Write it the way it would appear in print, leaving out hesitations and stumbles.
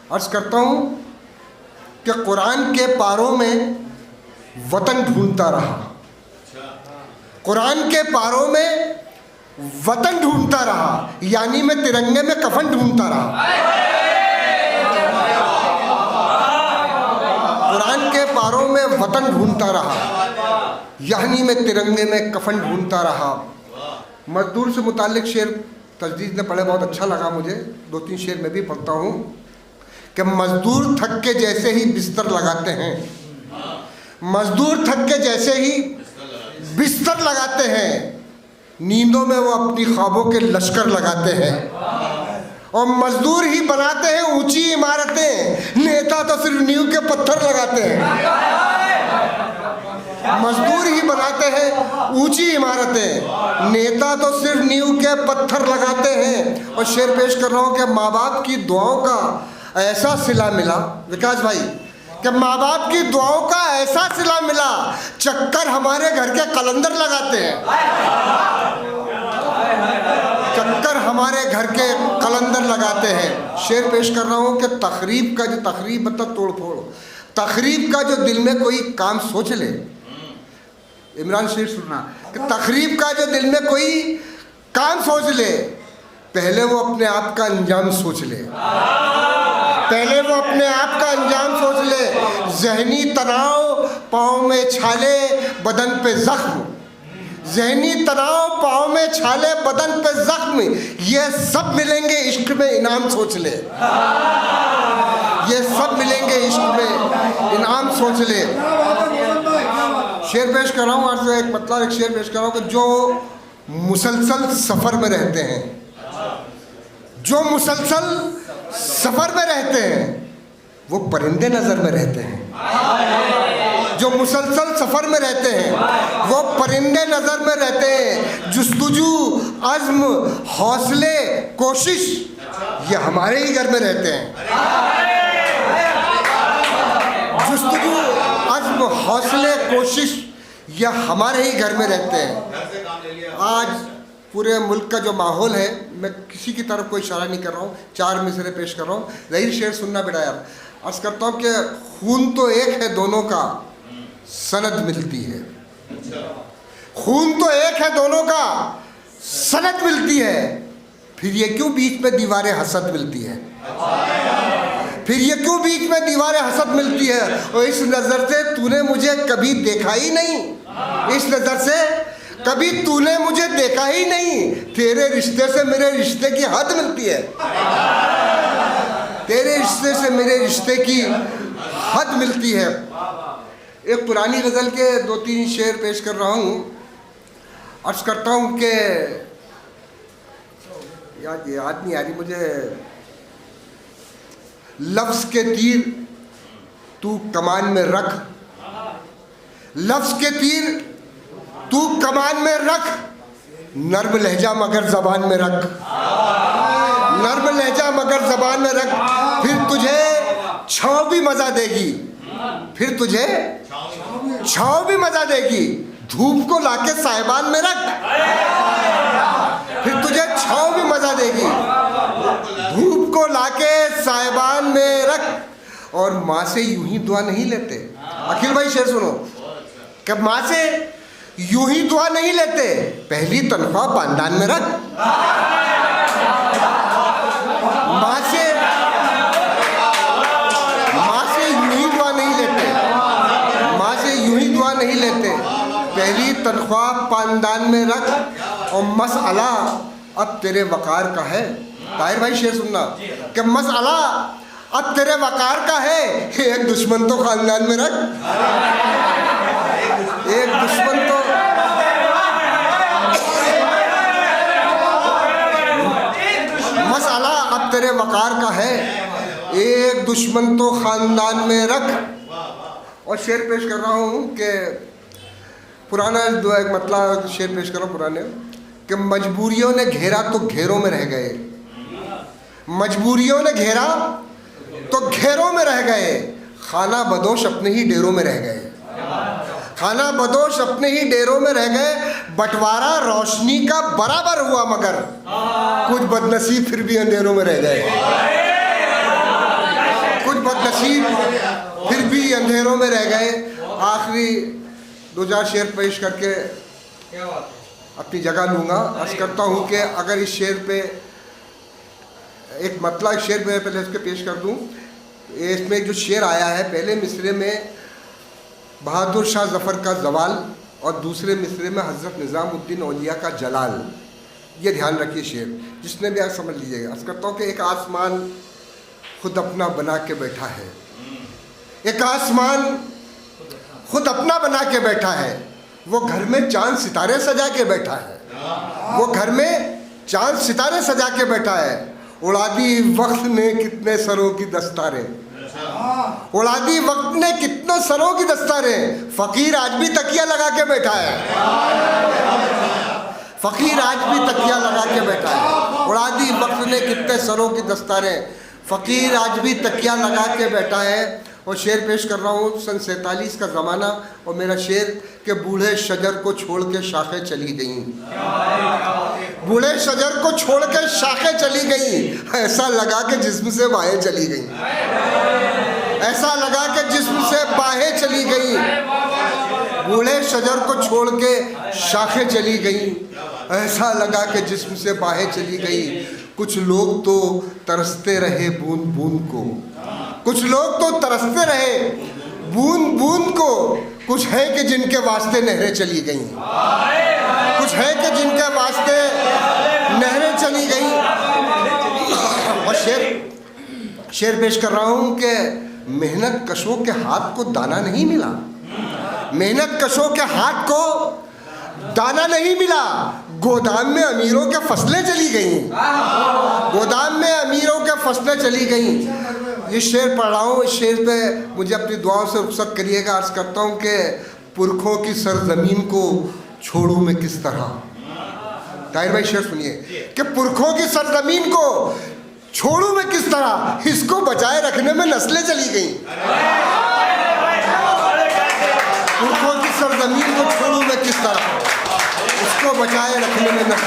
अर्ज करता हूँ कि कुरान के पारों में वतन ढूंढता रहा, कुरान के पारों में वतन ढूंढता रहा, यानी मैं तिरंगे में कफन ढूंढता रहा। कुरान के पारों में वतन ढूंढता रहा, यानी मैं तिरंगे में कफन ढूंढता रहा। मजदूर से मुतालिक शेर तजदीद ने पढ़े, बहुत अच्छा लगा मुझे। 2-3 शेर मैं भी पढ़ता हूँ कि मजदूर थक के जैसे ही बिस्तर लगाते हैं, मजदूर थक के जैसे ही बिस्तर लगाते हैं, नींदों में वो अपनी ख्वाबों के लश्कर लगाते हैं। और मजदूर ही बनाते हैं ऊंची इमारतें, नेता तो सिर्फ नींव के पत्थर लगाते हैं। मजदूर ही बनाते हैं ऊंची इमारतें, नेता तो सिर्फ नींव के पत्थर लगाते हैं। और शेर पेश कर रहा हूँ कि माँ बाप की दुआओं का ऐसा सिला मिला, विकास भाई, कि माँ बाप की दुआओं का ऐसा सिला मिला, चक्कर हमारे घर के कलंदर लगाते हैं, चक्कर हमारे घर के कलंदर लगाते हैं। शेर पेश कर रहा हूँ कि तखरीब का जो, तखरीब मतलब तोड़ फोड़, तखरीब का जो दिल में कोई काम सोच ले, इमरान शेर सुनना, कि तखरीब का जो दिल में कोई काम सोच ले, पहले वो अपने आप का अंजाम सोच ले, पहले वो अपने आप का अंजाम सोच ले। जहनी तनाव, पाँव में छाले, बदन पे जख्म, जहनी तनाव, पाँव में छाले, बदन पे जख्म, ये सब मिलेंगे इश्क में इनाम सोच ले, ये सब मिलेंगे इश्क में इनाम सोच ले। शेर पेश कर रहा हूँ आज, एक मतलब एक शेर पेश कर रहा हूँ कि जो मुसलसल सफ़र में रहते हैं, जो मुसलसल सफ़र में रहते हैं, वो परिंदे नज़र में रहते हैं। जो मुसलसल सफ़र में रहते हैं वो परिंदे नज़र में रहते हैं। जुस्तजू, अज़्म, हौसले, कोशिश, ये हमारे ही घर में रहते हैं। जुस्तजू, अज़्म, हौसले, कोशिश, ये हमारे ही घर में रहते हैं। आज पूरे मुल्क का जो माहौल है, मैं किसी की तरफ कोई इशारा नहीं कर रहा हूँ, 4 मिसरे पेश कर रहा हूँ। रही शेर सुनना बेटा यार। अर्ज़ करता हूँ कि खून तो एक है दोनों का, सनद मिलती है। खून तो एक है दोनों का, सनद मिलती है। फिर ये क्यों बीच में दीवारें हसद मिलती है, फिर ये क्यों बीच में दीवारें हसद मिलती है। और इस नज़र से तूने मुझे कभी देखा ही नहीं, इस नज़र से कभी तूने मुझे देखा ही नहीं। तेरे रिश्ते से मेरे रिश्ते की हद मिलती है, तेरे रिश्ते से मेरे रिश्ते की हद मिलती है। एक पुरानी गज़ल के 2-3 शेर पेश कर रहा हूँ। अर्ज़ करता हूँ कि याद नहीं आ रही मुझे। लफ्ज़ के तीर तू कमान में रख, लफ्ज़ के तीर तू कमान में रख, नर्म लहजा मगर ज़बान में रख, नर्म लहजा मगर ज़बान में रख। फिर तुझे छाँव भी मज़ा देगी, फिर तुझे छाँव भी मज़ा देगी। धूप को लाके साहिबान में रख, फिर तुझे छाँव भी मज़ा देगी। धूप को लाके साहिबान में रख। और माँ से यूं ही दुआ नहीं लेते। अखिल भाई शेर सुनो, कि माँ से यूं ही दुआ नहीं लेते, पहली तनख्वाह पानदान में रख। माँ से यूं ही दुआ नहीं लेते, माँ से यूं ही दुआ नहीं लेते, पहली तनख्वाह पानदान में रख। और मसअला अब तेरे वकार का है। ताहिर भाई शेर सुनना, कि मसअला अब तेरे वकार का है, एक दुश्मन तो खानदान में रख, एक दुश्मन तो मसअला अब तेरे वकार का है, एक दुश्मन तो खानदान में रख। और शेर पेश कर रहा हूँ कि पुराना एक मतलब शेर पेश कर रहा हूँ पुराने, कि मजबूरियों ने घेरा तो घेरों में रह गए, मजबूरियों ने घेरा तो घेरों में रह गए, खाना बदोश अपने ही डेरों में रह गए, खाना बदोश अपने ही डेरों में रह गए। बंटवारा रोशनी का बराबर हुआ मगर कुछ बदनसीब फिर भी अंधेरों में रह गए। बदनसीब फिर भी अंधेरों में रह गए। आखिरी 2-4 शेर पेश करके अपनी जगह लूँगा। अर्ज़ करता हूँ कि अगर इस शेर पे एक मतलब शेर में पहले इसके पेश कर दूँ। इसमें जो शेर आया है, पहले मिसरे में बहादुर शाह ज़फ़र का ज़वाल और दूसरे मिसरे में हज़रत निज़ामुद्दीन औलिया का जलाल। ये ध्यान रखिए शेर, जिसने भी आप समझ लीजिएगा। अर्ज़ करता हूँ कि एक आसमान खुद अपना बना के बैठा है, एक आसमान खुद अपना बना के बैठा है। वो घर में चांद सितारे सजा के बैठा है, वो घर में चांद सितारे सजा के बैठा है। उड़ा दी वक्त ने कितने सरों की दस्तारें, उड़ा दी वक्त ने कितने सरों की दस्तारें। फ़कीर आज भी तकिया लगा के बैठा है, फ़कीर आज भी तकिया लगा के बैठा है। उड़ा दी वक्त ने कितने सरों की दस्तारें, फ़कीर आज भी तकिया लगा के बैठा है। और शेर पेश कर रहा हूँ, सन 47 का ज़माना, और मेरा शेर के बूढ़े शजर को छोड़ के शाखें चली गईं, बूढ़े शजर को छोड़ के शाखें चली गईं। ऐसा लगा कि जिस्म से बाहें चली गईं, ऐसा लगा कि जिस्म से बाहें चली गईं। बूढ़े शजर को छोड़ के शाखें चली गईं, ऐसा लगा कि जिस्म से बाहें चली गई। कुछ लोग तो तरसते रहे बूंद बूंद को, कुछ लोग तो तरसते रहे बूंद बूंद को। कुछ है कि जिनके वास्ते नहरें चली गईं, कुछ है कि जिनके वास्ते नहरें चली गईं। और शेर पेश कर रहा हूँ कि मेहनत कशों के हाथ को दाना नहीं मिला, मेहनत कशों के हाथ को दाना नहीं मिला। गोदाम में अमीरों के फसलें चली गईं, गोदाम में अमीरों के फसलें चली गईं। ये शेर पढ़ रहा हूँ, इस शेर पे मुझे अपनी दुआओं से रुखसत करिएगा। अर्ज़ करता हूँ कि पुरखों की सरजमीन को छोड़ूं मैं किस तरह। ताहिर भाई शेर सुनिए कि पुरखों की सरजमीन को छोड़ूं मैं किस तरह, इसको बचाए रखने में नस्लें चली गईं। पुरखों की सरजमीन को छोड़ूं मैं किस तरह, इसको बचाए रखने में नस्लें